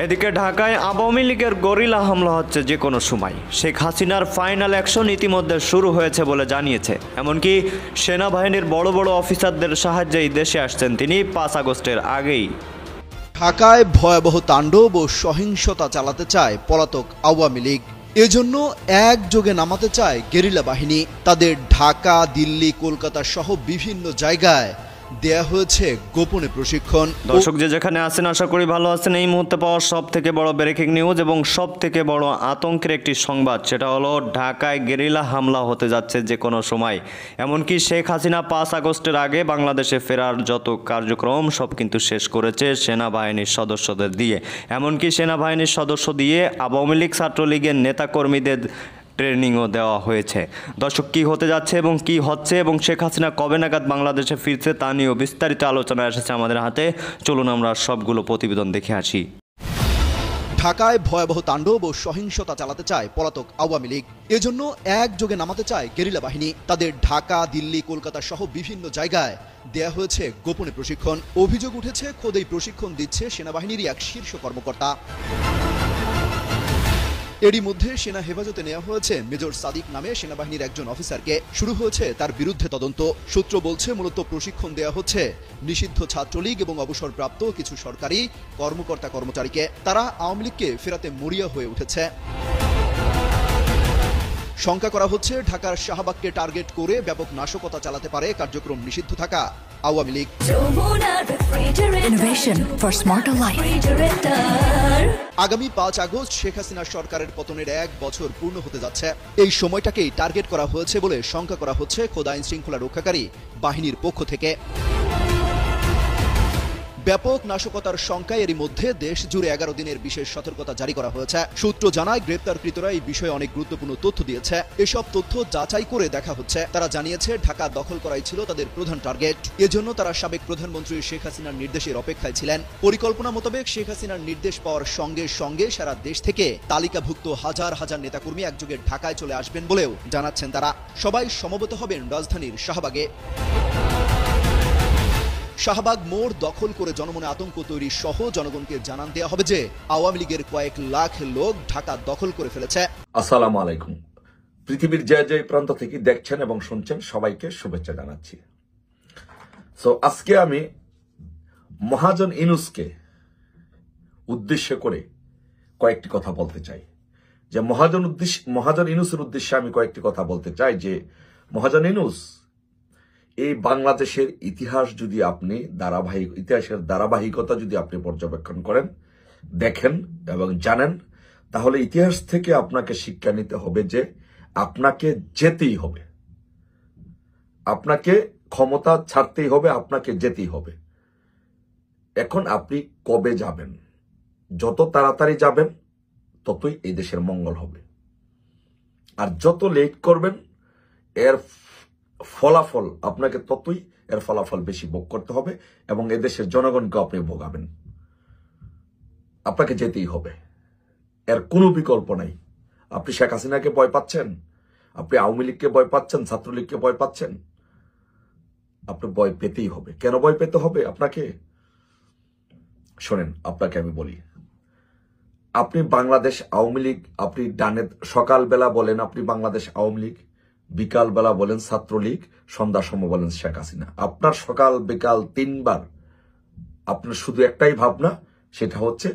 এদিকে ঢাকায় আওয়ামী লীগের গরিলা হামলা হচ্ছে যে কোনো সময়। শেখ হাসিনার ফাইনাল অ্যাকশন ইতিমধ্যে শুরু হয়েছে বলে জানিয়েছে। এমনকি সেনাবাহিনীর বড় বড় অফিসারদের সাহায্যেই দেশে আসছেন তিনি 5 আগস্টের আগেই। ঢাকায় ভয়াবহ তাণ্ডব ও সহিংসতা চালাতে চায় পলাতক আওয়ামী লীগ। এজন্য একযোগে নামাতে চায় গেরিলা বাহিনী। তাদের ঢাকা, দিল্লি, কলকাতা সহ বিভিন্ন জায়গায় দেয়া হয়েছে গোপনে প্রশিক্ষণ। দর্শক যে যেখানে আছেন আশা করি ভালো আছেন। এই মুহূর্তে পাওয়া সব থেকে বড় ব্রেকিং নিউজ এবং সব থেকে বড় আতঙ্কের একটি সংবাদ, সেটা হলো ঢাকায় গেরিলা হামলা হতে যাচ্ছে যে কোনো সময়। এমনকি শেখ হাসিনা 5 আগস্টের আগে বাংলাদেশে ফেরার যত কার্যক্রম সব কিন্তু শেষ করেছে সেনাবাহিনীর সদস্যদের দিয়ে। এমনকি সেনাবাহিনীর সদস্য দিয়ে আওয়ামী লীগ, ছাত্রলীগের নেতাকর্মীদের ট্রেনিংও দেওয়া হয়েছে। দর্শক কি হতে যাচ্ছে এবং কি হচ্ছে এবং শেখ হাসিনা কবে নাগাদ বাংলাদেশে ফিরছে তা নিয়েও বিস্তারিত আলোচনা এসেছে আমাদের হাতে। চলুন আমরা সবগুলো প্রতিবেদন দেখে আসি। ঢাকায় ভয়াবহ তাণ্ডব ও সহিংসতা চালাতে চায় পলাতক আওয়ামী লীগ। এজন্য একযোগে নামাতে চায় গেরিলা বাহিনী। তাদের ঢাকা, দিল্লি, কলকাতা সহ বিভিন্ন জায়গায় দেয়া হয়েছে গোপনে প্রশিক্ষণ। অভিযোগ উঠেছে খোদ এই প্রশিক্ষণ দিচ্ছে সেনাবাহিনীর এক শীর্ষ কর্মকর্তা। এরই মধ্যে সেনা হেফাজতে নেওয়া হয়েছে মেজর সাদিক নামে সেনাবাহিনীর একজন অফিসারকে। শুরু হয়েছে তার বিরুদ্ধে তদন্ত। সূত্র বলছে মূলত প্রশিক্ষণ দেওয়া হচ্ছে নিষিদ্ধ ছাত্রলীগ এবং অবসরপ্রাপ্ত কিছু সরকারি কর্মকর্তা কর্মচারীকে। তারা আওয়ামী লীগকে ফেরাতে মরিয়া হয়ে উঠেছে। শঙ্কা করা হচ্ছে ঢাকার শাহবাগকে টার্গেট করে ব্যাপক নাশকতা চালাতে পারে কার্যক্রম নিষিদ্ধ থাকা আওয়ামী লীগ। আগামী 5 আগস্ট শেখ হাসিনার সরকারের পতনের 1 বছর পূর্ণ হতে যাচ্ছে। এই সময়টাকেই টার্গেট করা হয়েছে বলে শঙ্কা করা হচ্ছে খোদ আইন শৃঙ্খলা রক্ষাকারী বাহিনীর পক্ষ থেকে। ব্যাপক নাশকতার শঙ্কায় এরই মধ্যে দেশ জুড়ে 11 দিনের বিশেষ সতর্কতা জারি করা হয়েছে। সূত্র জানায় গ্রেপ্তারকৃতরা এই বিষয়ে অনেক গুরুত্বপূর্ণ তথ্য দিয়েছে। এসব তথ্য যাচাই করে দেখা হচ্ছে। তারা জানিয়েছে ঢাকা দখল করাই ছিল তাদের প্রধান টার্গেট। এজন্য তারা সাবেক প্রধানমন্ত্রী শেখ হাসিনার নির্দেশের অপেক্ষায় ছিলেন। পরিকল্পনা মোতাবেক শেখ হাসিনার নির্দেশ পাওয়ার সঙ্গে সঙ্গে সারা দেশ থেকে তালিকাভুক্ত হাজার হাজার নেতাকর্মী একযোগে ঢাকায় চলে আসবেন বলেও জানাচ্ছেন তারা। সবাই সমবেত হবেন রাজধানীর শাহবাগে। শাহবাগ মোড় দখল করে জনমনে আতঙ্ক তৈরি সহ জনগণকে জানান দেওয়া হবে যে আওয়ামী লীগের কয়েক লাখ লোক ঢাকা দখল করে ফেলেছে। আসসালামু আলাইকুম। পৃথিবীর যে যে প্রান্ত থেকে দেখছেন এবং শুনছেন সবাইকে শুভেচ্ছা জানাচ্ছি। আজকে আমি মহাজন ইউনূসকে উদ্দেশ্য করে কয়েকটি কথা বলতে চাই। যে মহাজন ইউনূসের উদ্দেশ্যে আমি কয়েকটি কথা বলতে চাই যে মহাজন ইউনূস, এই বাংলাদেশের ইতিহাস যদি আপনি ইতিহাসের ধারাবাহিকতা যদি আপনি পর্যবেক্ষণ করেন, দেখেন এবং জানেন, তাহলে ইতিহাস থেকে আপনাকে শিক্ষা নিতে হবে যে আপনাকে যেতেই হবে, আপনাকে ক্ষমতা ছাড়তেই হবে, আপনাকে যেতেই হবে। এখন আপনি কবে যাবেন? যত তাড়াতাড়ি যাবেন ততই এই দেশের মঙ্গল হবে। আর যত লেট করবেন এর ফলাফল আপনাকে ততই এর ফলাফল বেশি ভোগ করতে হবে এবং এদেশের জনগণকে আপনি ভোগাবেন। আপনাকে যেতেই হবে, এর কোনো বিকল্প নাই। আপনি শেখ হাসিনাকে ভয় পাচ্ছেন, আপনি আওয়ামী লীগকে ভয় পাচ্ছেন, ছাত্রলীগকে ভয় পাচ্ছেন, আপনি ভয় পেতেই হবে। কেন ভয় পেতে হবে আপনাকে? শোনেন, আপনাকে আমি বলি, আপনি বাংলাদেশ আওয়ামী লীগ, আপনি ডানে সকালবেলা বলেন আপনি বাংলাদেশ আওয়ামী লীগ, বিকালবেলা বলেন ছাত্রলীগ, সন্ধ্যার সময় বলেন শেখ হাসিনা। আপনার সকাল বিকাল 3 বার আপনার শুধু একটাই ভাবনা, সেটা হচ্ছে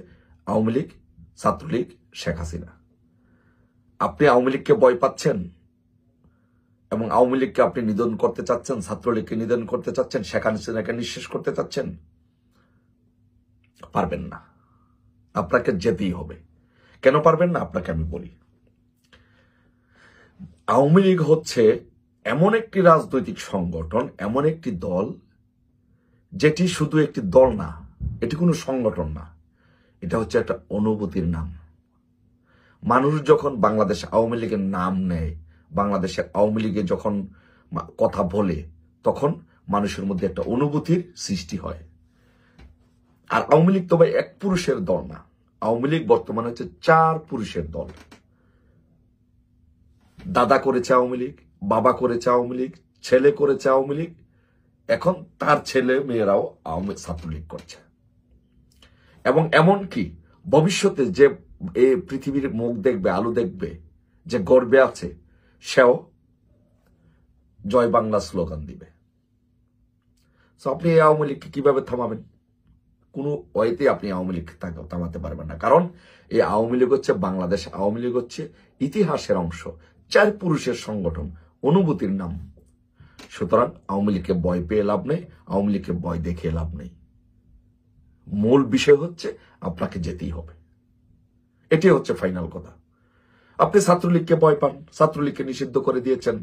আওয়ামী লীগ, ছাত্রলীগ, শেখ হাসিনা। আপনি আওয়ামী লীগকে ভয় পাচ্ছেন এবং আওয়ামী লীগকে আপনি নিধন করতে চাচ্ছেন, ছাত্রলীগকে নিধন করতে চাচ্ছেন, শেখ হাসিনাকে নিঃশেষ করতে চাচ্ছেন। পারবেন না, আপনাকে যেতেই হবে। কেন পারবেন না আপনাকে আমি বলি। আওয়ামী লীগ হচ্ছে এমন একটি রাজনৈতিক সংগঠন, এমন একটি দল যেটি শুধু একটি দল না, এটি কোনো সংগঠন না, এটা হচ্ছে একটা অনুভূতির নাম। মানুষ যখন বাংলাদেশ আওয়ামী লীগের নাম নেয়, বাংলাদেশের আওয়ামী লীগে যখন কথা বলে, তখন মানুষের মধ্যে একটা অনুভূতির সৃষ্টি হয়। আর আওয়ামী লীগ তো ভাই এক পুরুষের দল না, আওয়ামী লীগ বর্তমানে হচ্ছে 4 পুরুষের দল। দাদা করেছে আওয়ামী লীগ, বাবা করেছে আওয়ামী লীগ, ছেলে করেছে আওয়ামী লীগ, এখন তার ছেলে মেয়েরাও ছাত্রলীগ করছে। এবং এমনকি ভবিষ্যতে যে এই পৃথিবীর মুখ দেখবে, আলো দেখবে, যে গর্বে আছে, সেও জয় বাংলা স্লোগান দিবে। তো আপনি এই আওয়ামী লীগকে কিভাবে থামাবেন? কোনো ওয়েতে আপনি আওয়ামী লীগ থামাতে পারবেন না। কারণ এই আওয়ামী লীগ হচ্ছে বাংলাদেশ, আওয়ামী লীগ হচ্ছে ইতিহাসের অংশ, 4 পুরুষের সংগঠন, অনুভূতির নাম। সুতরাং আওয়ামী লীগকে ভয় পেয়ে লাভ নেই, আওয়ামী লীগকে ভয় দেখিয়ে লাভ নেই। মূল বিষয় হচ্ছে আপনাকে যেতেই হবে, এটাই হচ্ছে ফাইনাল কথা। আপনি ছাত্রলীগকে ভয় পান, ছাত্রলীগকে নিষিদ্ধ করে দিয়েছেন।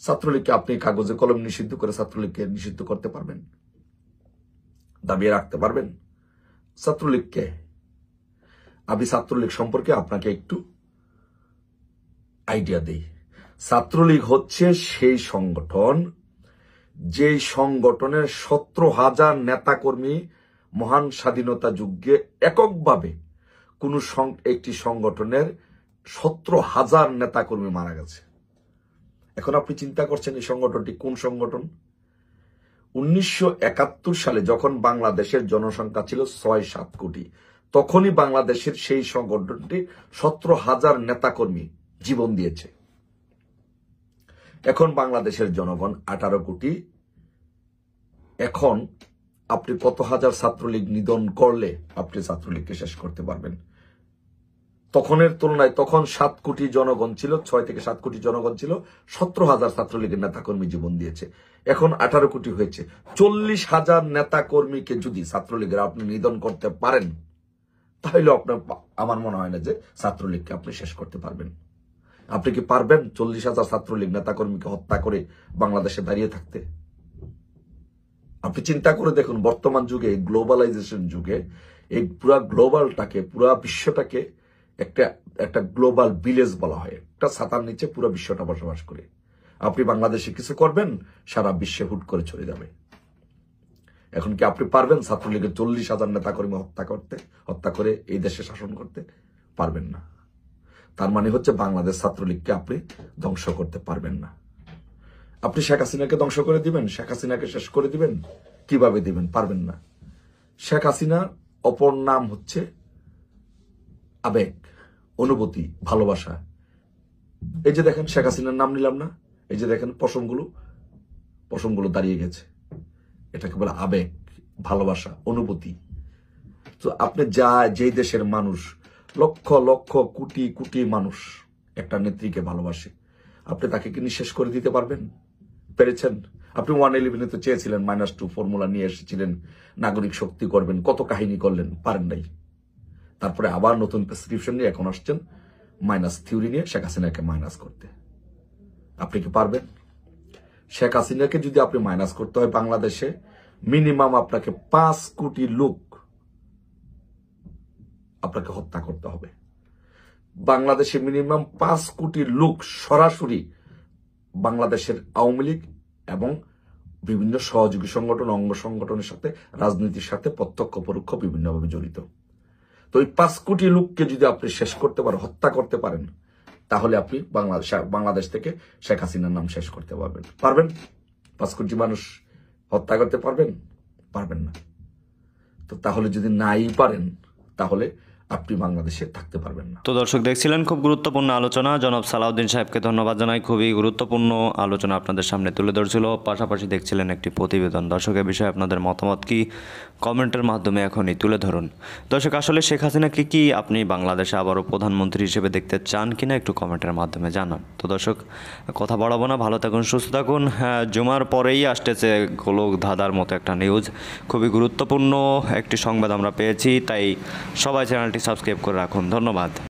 ছাত্রলীগকে আপনি কাগজে কলম নিষিদ্ধ করে ছাত্রলীগকে নিষিদ্ধ করতে পারবেন, দাবিয়ে রাখতে পারবেন? ছাত্রলীগকে, আমি ছাত্রলীগ সম্পর্কে আপনাকে একটু আইডিয়া দেই। ছাত্রলীগ হচ্ছে সেই সংগঠন, যে সংগঠনের 17,000 নেতাকর্মী মহান স্বাধীনতা যুদ্ধে এককভাবে কোন একটি সংগঠনের 17,000 নেতাকর্মী মারা গেছে। এখন আপনি চিন্তা করছেন এই সংগঠনটি কোন সংগঠন? 1971 সালে যখন বাংলাদেশের জনসংখ্যা ছিল 6-7 কোটি, তখনই বাংলাদেশের সেই সংগঠনটি 17,000 নেতাকর্মী জীবন দিয়েছে। এখন বাংলাদেশের জনগণ 18 কোটি। এখন আপনি কত হাজার ছাত্রলীগ নিধন করলে আপনি ছাত্রলীগকে শেষ করতে পারবেন? তখনের তুলনায় তখন 7 কোটি জনগণ ছিল, 6 থেকে 7 কোটি জনগণ ছিল, 17,000 ছাত্রলীগের নেতাকর্মী জীবন দিয়েছে। এখন 18 কোটি হয়েছে। 40,000 নেতাকর্মীকে যদি ছাত্রলীগের আপনি নিধন করতে পারেন, তাহলে আপনার, আমার মনে হয় না যে ছাত্রলীগকে আপনি শেষ করতে পারবেন। আপনি কি পারবেন 40,000 ছাত্রলীগ নেতাকর্মীকে হত্যা করে বাংলাদেশে দাঁড়িয়ে থাকতে? আপনি চিন্তা করে দেখুন, বর্তমান যুগে, গ্লোবালাইজেশন যুগে, এই পুরা গ্লোবালটাকে, পুরা বিশ্বটাকে একটা গ্লোবাল ভিলেজ বলা হয়। একটা ছাতার নিচে পুরো বিশ্বটা বসবাস করে। আপনি বাংলাদেশে কিছু করবেন, সারা বিশ্বে হুট করে চলে যাবে। এখন কি আপনি পারবেন ছাত্রলীগের 40,000 নেতাকর্মী হত্যা করে এই দেশে শাসন করতে? পারবেন না। তার মানে হচ্ছে বাংলাদেশ ছাত্রলীগকে আপনি ধ্বংস করতে পারবেন না। আপনি শেখ হাসিনাকে ধ্বংস করে দিবেন, শেখ হাসিনাকে শেষ করে দিবেন, কিভাবে দিবেন? পারবেন না। শেখ হাসিনার অপর নাম হচ্ছে আবেগ, অনুভূতি, ভালোবাসা। এই যে দেখেন, শেখ হাসিনার নাম নিলাম না, এই যে দেখেন পশমগুলো দাঁড়িয়ে গেছে, এটাকে বলে আবেগ, ভালোবাসা, অনুভূতি। তো আপনি যেই দেশের মানুষ, লক্ষ লক্ষ কোটি কোটি মানুষ একটা নেত্রীকে ভালোবাসে, আপনি তাকে কি নিঃশেষ করে দিতে পারবেন? পেরেছেন? আপনি 111 তো চেয়েছিলেন, -2 ফর্মুলা নিয়ে এসেছিলেন, নাগরিক শক্তি করবেন, কত কাহিনী করলেন, পারেন নাই। তারপরে আবার নতুন প্রেসক্রিপশন নিয়ে এখন আসছেন মাইনাস থিওরি নিয়ে শেখ হাসিনাকে মাইনাস করতে। আপনি কি পারবেন? শেখ হাসিনাকে যদি আপনি মাইনাস করতে হয়, বাংলাদেশে মিনিমাম আপনাকে 5 কোটি লোক আপনাকে হত্যা করতে হবে। বাংলাদেশে মিনিমাম 5 কোটি লোক সরাসরি বাংলাদেশের আওয়ামী লীগ এবং বিভিন্ন সহযোগী সংগঠন, অঙ্গ সংগঠনের সাথে, রাজনীতির সাথে প্রত্যক্ষ পরোক্ষ বিভিন্নভাবে জড়িত। তো এই 5 কোটি লোককে যদি আপনি শেষ করতে পারেন, হত্যা করতে পারেন, তাহলে আপনি বাংলাদেশ থেকে শেখ হাসিনার নাম শেষ করতে পারবেন। পারবেন? 5 কোটি মানুষ হত্যা করতে পারবেন? পারবেন না। তো তাহলে যদি নাই পারেন, তাহলে আপনি বাংলাদেশে থাকতে পারবেন না। তো দর্শক, দেখছিলেন খুব গুরুত্বপূর্ণ আলোচনা। জনাব সালাউদ্দিন সাহেবকে ধন্যবাদ জানাই। খুবই গুরুত্বপূর্ণ আলোচনা আপনাদের সামনে তুলে ধরছিল। পাশাপাশি দেখছিলেন একটি প্রতিবেদন। দর্শকের বিষয়ে আপনাদের মতামত কি, কমেন্টের মাধ্যমে এখনই তুলে ধরুন। দর্শক, আসলে শেখ হাসিনাকে কি আপনি বাংলাদেশে আবারও প্রধানমন্ত্রী হিসেবে দেখতে চান কিনা একটু কমেন্টের মাধ্যমে জানান। তো দর্শক, কথা বাড়াবো না, ভালো থাকুন, সুস্থ থাকুন। জুমার পরেই আসতেছে গোলক ধাঁধার মতো একটা নিউজ। খুবই গুরুত্বপূর্ণ একটি সংবাদ আমরা পেয়েছি, তাই সবাই চ্যানেলটি সাবস্ক্রাইব করে রাখুন। ধন্যবাদ।